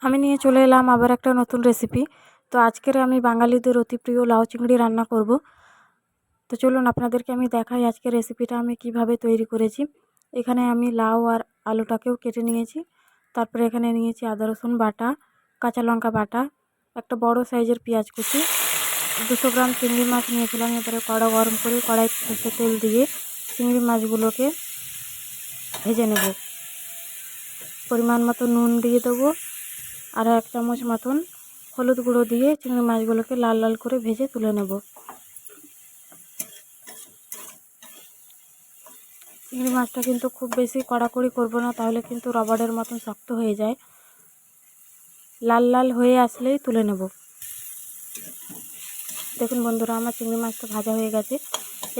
আমি নিয়ে চলে এলাম আবার একটা নতুন রেসিপি। তো আজকের আমি বাঙালিদের অতি প্রিয় লাউ চিংড়ি রান্না করব। তো চলুন আপনাদেরকে আমি দেখাই আজকের রেসিপিটা আমি কিভাবে তৈরি করেছি। এখানে আমি লাউ আর আলুটাকেও কেটে নিয়েছি। তারপরে এখানে নিয়েছি আদা রসুন বাটা, কাঁচা লঙ্কা বাটা, একটা বড় সাইজের পেঁয়াজ কুচি, 200 গ্রাম চিংড়ি মাছ নিয়েছিলাম। এবারে কড়া গরম করে কড়াইতে সরষের তেল দিয়ে চিংড়ি মাছগুলোকে ভেজে নেব। পরিমাণ মতো নুন দিয়ে দেবো আর 1 চামচ মতন হলুদ গুঁড়ো দিয়ে চিংড়ি মাছগুলোকে লাল লাল করে ভেজে তুলে নেব। চিংড়ি মাছটা কিন্তু খুব বেশি কড়াকড়ি করব না, তাহলে কিন্তু রবারের মতন শক্ত হয়ে যায়। লাল লাল হয়ে আসলেই তুলে নেব। দেখুন বন্ধুরা, আমার চিংড়ি মাছটা ভাজা হয়ে গেছে।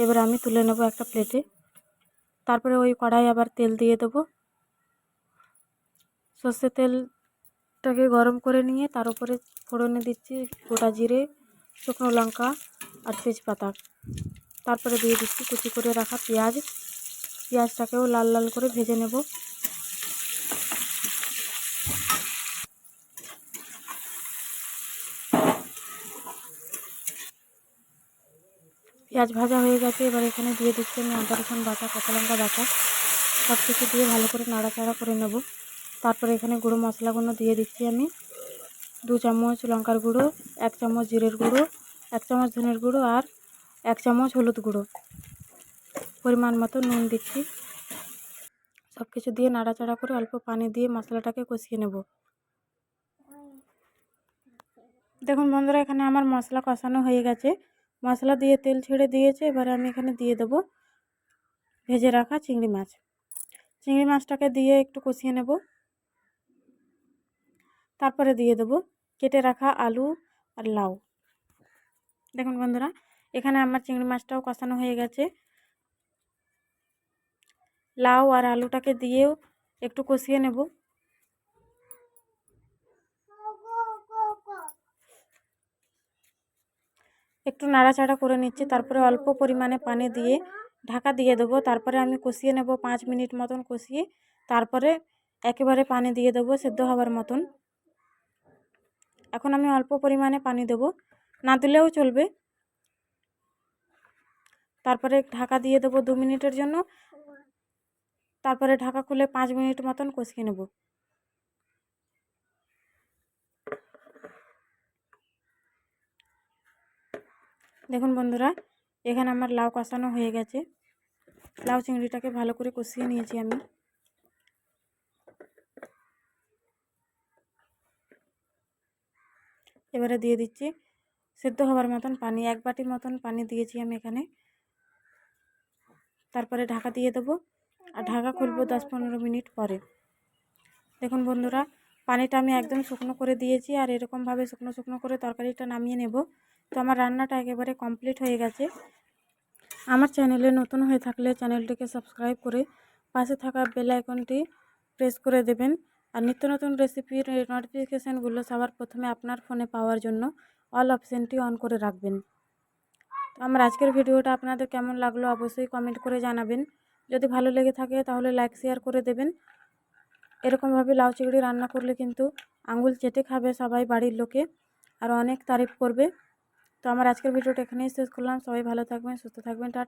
এবার আমি তুলে নেব একটা প্লেটে। তারপরে ওই কড়াই আবার তেল দিয়ে দেবো। সর্ষের তেলটাকে গরম করে নিয়ে তার উপরে ফোড়নে দিচ্ছি গোটা জিরে, শুকনো লঙ্কা আর তেজপাতা। তারপরে দিয়ে দিচ্ছি কুচি করে রাখা পেঁয়াজটাকেও লাল লাল করে ভেজে নেব। পেঁয়াজ ভাজা হয়ে গেছে। এবার এখানে দিয়ে দিচ্ছি আমি আদা রসুন বাটা, কাঁচা লঙ্কা বাটা, সব কিছু দিয়ে ভালো করে নাড়াচাড়া করে নেব। তারপরে এখানে গুঁড়ো মশলাগুলো দিয়ে দিচ্ছি আমি 2 চামচ লঙ্কার গুঁড়ো, 1 চামচ জিরের গুঁড়ো, 1 চামচ ধনের গুঁড়ো আর 1 চামচ হলুদ গুঁড়ো। পরিমাণ মতো নুন দিচ্ছি। সব কিছু দিয়ে নাড়াচাড়া করে অল্প পানি দিয়ে মশলাটাকে কষিয়ে নেব। দেখুন বন্ধুরা, এখানে আমার মশলা কষানো হয়ে গেছে। মশলা দিয়ে তেল ছেড়ে দিয়েছে। এবারে আমি এখানে দিয়ে দেবো ভেজে রাখা চিংড়ি মাছ। চিংড়ি মাছটাকে দিয়ে একটু কষিয়ে নেব। তারপরে দিয়ে দেবো কেটে রাখা আলু আর লাউ। দেখুন বন্ধুরা, এখানে আমার চিংড়ি মাছটাও কষানো হয়ে গেছে। লাউ আর আলুটাকে দিয়েও একটু কষিয়ে নেব। একটু নাড়াচাড়া করে নিচ্ছি। তারপরে অল্প পরিমাণে পানি দিয়ে ঢাকা দিয়ে দেবো। তারপরে আমি কষিয়ে নেব 5 মিনিট মতন কষিয়ে। তারপরে একেবারে পানি দিয়ে দেবো সেদ্ধ হওয়ার মতন। এখন আমি অল্প পরিমাণে পানি দেবো, না দিলেও চলবে। তারপরে ঢাকা দিয়ে দেবো 2 মিনিটের জন্য। তারপরে ঢাকা খুলে 5 মিনিট মতন কষিয়ে নেব। দেখুন বন্ধুরা, এখানে আমার লাউ কষানো হয়ে গেছে। লাউ চিংড়িটাকে ভালো করে কষিয়ে নিয়েছি আমি। এবারে দিয়ে দিচ্ছি সেদ্ধ হওয়ার মতন পানি, 1 বাটি মতন পানি দিয়েছি আমি এখানে। তারপরে ঢাকা দিয়ে দেবো আর ঢাকা খুলবো 10-15 মিনিট পরে। দেখুন বন্ধুরা, পানিটা আমি একদম শুকনো করে দিয়েছি আর এরকমভাবে শুকনো শুকনো করে তরকারিটা নামিয়ে নেব। তো আমার রান্নাটা একেবারে কমপ্লিট হয়ে গেছে। আমার চ্যানেলে নতুন হয়ে থাকলে চ্যানেলটিকে সাবস্ক্রাইব করে পাশে থাকা বেল আইকনটি প্রেস করে দেবেন। আর নিত্য নতুন রেসিপির নোটিফিকেশানগুলো সবার প্রথমে আপনার ফোনে পাওয়ার জন্য অল অপশানটি অন করে রাখবেন। তো আমার আজকের ভিডিওটা আপনাদের কেমন লাগলো অবশ্যই কমেন্ট করে জানাবেন। যদি ভালো লেগে থাকে তাহলে লাইক শেয়ার করে দেবেন। এরকমভাবে লাউ চিংড়ি রান্না করলে কিন্তু আঙুল চেটে খাবে সবাই বাড়ির লোকে, আর অনেক তারিফ করবে। তো আমার আজকের ভিডিওটা এখানেই শেষ করলাম। সবাই ভালো থাকবেন, সুস্থ থাকবেন। টাটা।